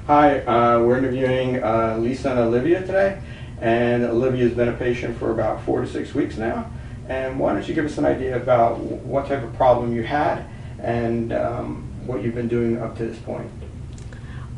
Hi, we're interviewing Lisa and Olivia today, and Olivia's been a patient for about 4 to 6 weeks now. And why don't you give us an idea about what type of problem you had and what you've been doing up to this point?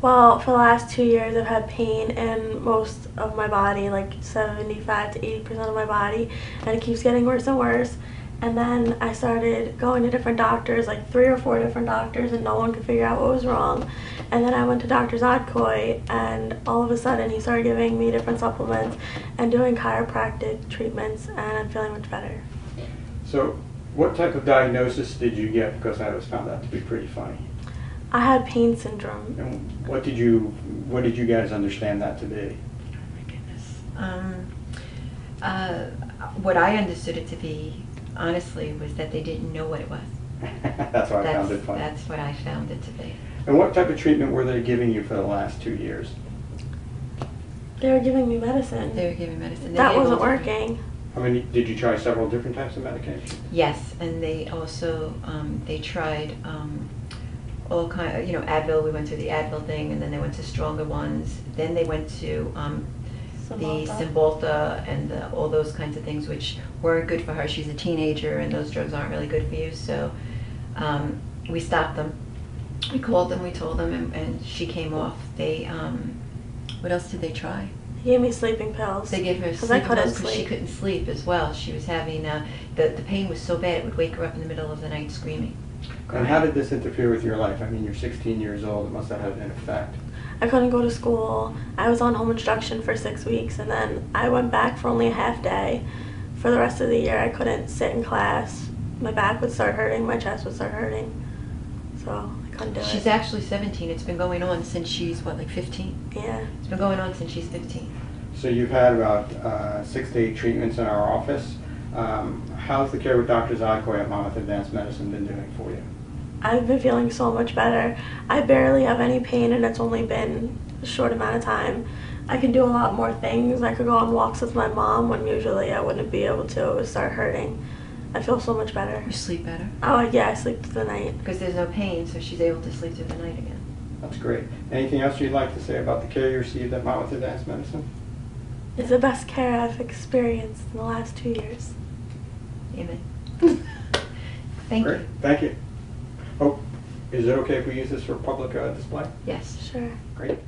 Well, for the last 2 years, I've had pain in most of my body, like 75 to 80% of my body, and it keeps getting worse and worse. And then I started going to different doctors, like 3 or 4 different doctors, and no one could figure out what was wrong. And then I went to Dr. Zodkoy, and all of a sudden he started giving me different supplements and doing chiropractic treatments, and I'm feeling much better. So what type of diagnosis did you get? Because I always found that to be pretty funny. I had pain syndrome. And what did you guys understand that to be? Oh my goodness. What I understood it to be, honestly, was that they didn't know what it was. That's why I found it funny. That's what I found it to be. And what type of treatment were they giving you for the last 2 years? They were giving me medicine. They were giving medicine. That wasn't working. I mean, did you try several different types of medication? Yes, and they also they tried all kind of, Advil. We went through the Advil thing, and then they went to stronger ones. Then they went to the Cymbalta and all those kinds of things, which weren't good for her. She's a teenager, and those drugs aren't really good for you. So we stopped them. We called them, we told them, and she came off. They, what else did they try? He gave me sleeping pills. They gave her sleeping pills because she couldn't sleep as well. She was having, the pain was so bad it would wake her up in the middle of the night screaming. And how did this interfere with your life? I mean, you're 16 years old. It must have had an effect. I couldn't go to school. I was on home instruction for 6 weeks, and then I went back for only a half day. For the rest of the year, I couldn't sit in class. My back would start hurting, my chest would start hurting. So I couldn't do it. She's actually 17. It's been going on since she's, what, like 15? Yeah. It's been going on since she's 15. So you've had about 6 to 8 treatments in our office. How's the care with Dr. Zodkoy at Monmouth Advanced Medicine been doing for you? I've been feeling so much better. I barely have any pain, and it's only been a short amount of time. I can do a lot more things. I could go on walks with my mom when usually I wouldn't be able to. It would start hurting. I feel so much better. You sleep better? Oh, yeah, I sleep through the night. Because there's no pain, so she's able to sleep through the night again. That's great. Anything else you'd like to say about the care you received at Monmouth Advanced Medicine? It's the best care I've experienced in the last 2 years. Amen. Thank Great. you. Thank you. Oh, is it okay if we use this for public display? Yes. Sure. Great.